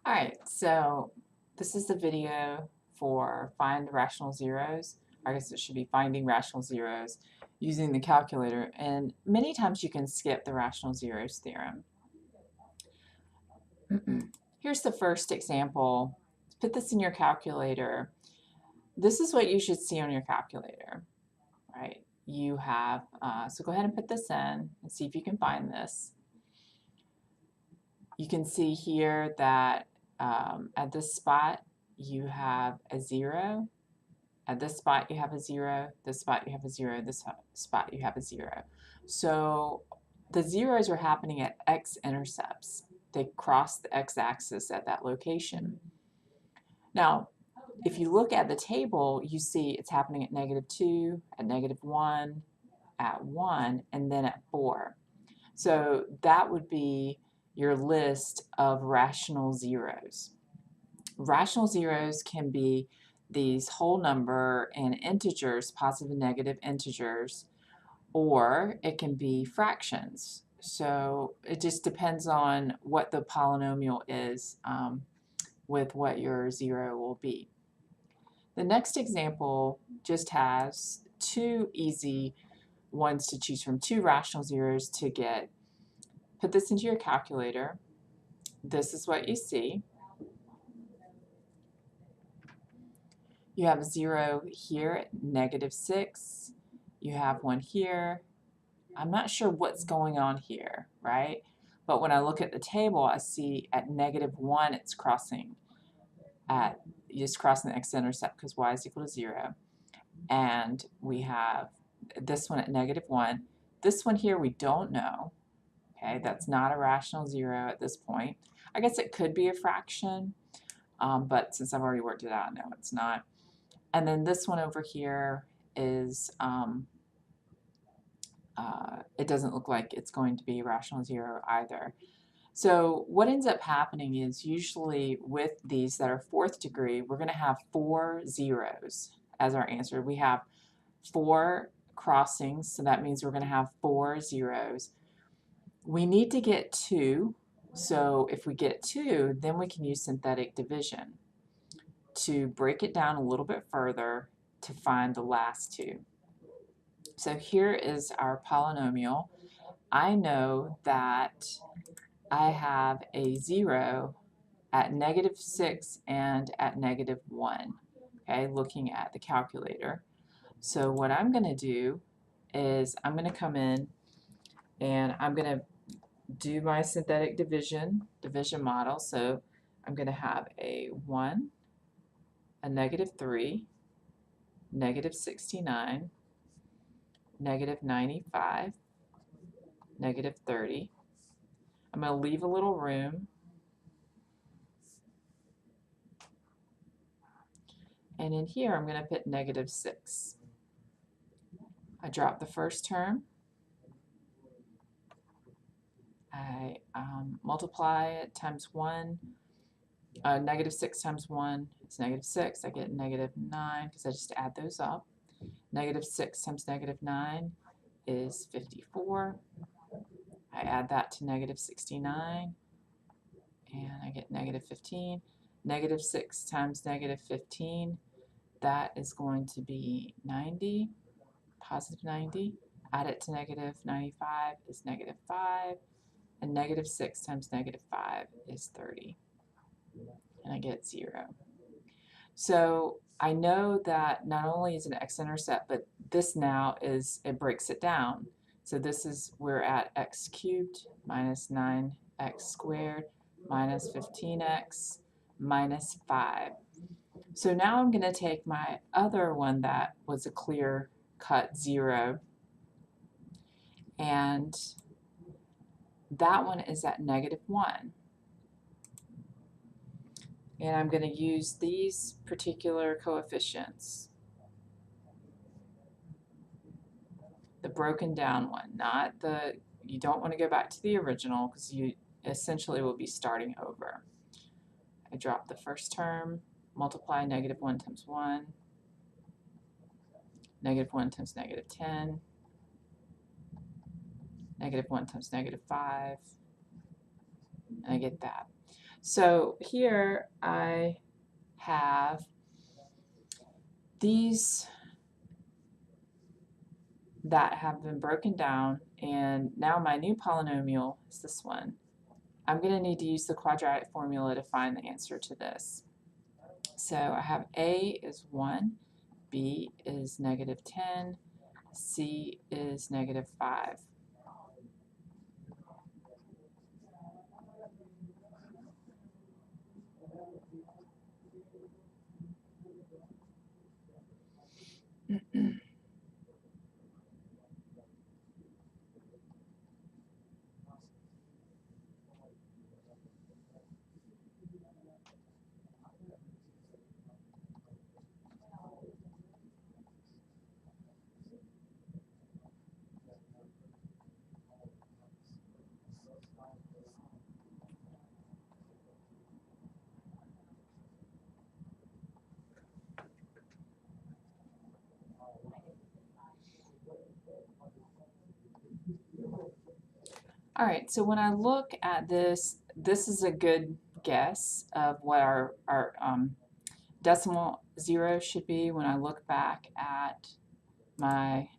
All right, so this is the video for find rational zeros. I guess it should be finding rational zeros using the calculator. And many times you can skip the rational zeros theorem. Here's the first example. Put this in your calculator. This is what you should see on your calculator, right? You have, so go ahead and put this in and see if you can find this. You can see here that at this spot you have a 0. At this spot you have a 0. This spot you have a 0. This spot you have a 0. So the zeros are happening at x-intercepts. They cross the x-axis at that location. Now, if you look at the table, you see it's happening at -2, at -1, at 1, and then at 4. So that would be your list of rational zeros. Rational zeros can be these whole number and integers, positive and negative integers, or it can be fractions. So it just depends on what the polynomial is with what your zero will be. The next example just has two easy ones to choose from, two rational zeros to get. Put this into your calculator. This is what you see. You have a 0 here at -6. You have one here. I'm not sure what's going on here, right? But when I look at the table, I see at -1 it's crossing at, just crossing the x-intercept because y is equal to 0. And we have this one at -1. This one here we don't know. Okay, that's not a rational zero at this point. I guess it could be a fraction, but since I've already worked it out, no, it's not. And then this one over here is, it doesn't look like it's going to be a rational zero either. So what ends up happening is usually with these that are fourth degree, we're going to have 4 zeros as our answer. We have 4 crossings, so that means we're going to have 4 zeros. We need to get 2, so if we get 2, then we can use synthetic division to break it down a little bit further to find the last 2. So here is our polynomial. I know that I have a 0 at -6 and at -1, okay, looking at the calculator. So what I'm going to do is I'm going to come in and I'm going to do my synthetic division model. So I'm going to have a 1, a -3, -69, -95, -30. I'm going to leave a little room. And in here I'm going to put -6. I drop the first term. I multiply it times 1. -6 times 1 is -6. I get -9 because I just add those up. -6 times -9 is 54. I add that to -69 and I get -15. -6 times -15, that is going to be 90, positive 90. Add it to -95 is -5. And -6 times -5 is 30. And I get 0. So I know that not only is it an x-intercept, but this now is, it breaks it down. So this is, we're at x cubed minus 9x squared minus 15x minus 5. So now I'm going to take my other one that was a clear-cut 0, and that one is at -1. And I'm going to use these particular coefficients. The broken down one, not the, you don't want to go back to the original because you essentially will be starting over. I drop the first term, multiply -1 times 1, -1 times -10, -1 times -5, and I get that. So here I have these that have been broken down, and now my new polynomial is this one. I'm going to need to use the quadratic formula to find the answer to this. So I have A is 1, B is -10, C is -5. All right, so when I look at this, this is a good guess of what our decimal zero should be when I look back at my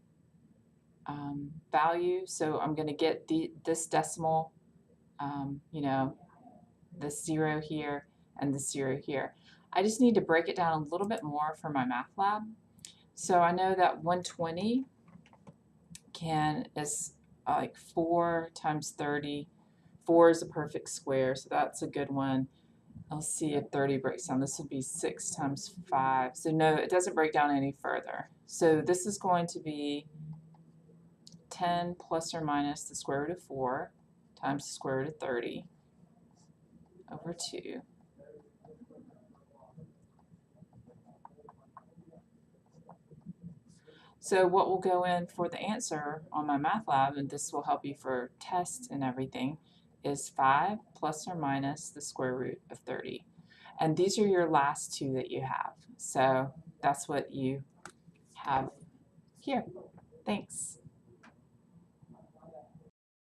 value. So I'm going to get this decimal, you know, this 0 here and this 0 here. I just need to break it down a little bit more for my math lab. So I know that 120 is like 4 times 30. 4 is a perfect square, so that's a good one. Let's see if 30 breaks down. This would be 6 times 5. So no, it doesn't break down any further. So this is going to be 10 plus or minus the square root of 4 times the square root of 30 over 2. So what will go in for the answer on my math lab, and this will help you for tests and everything, is 5 plus or minus the square root of 30. And these are your last two that you have. So that's what you have here. Thanks.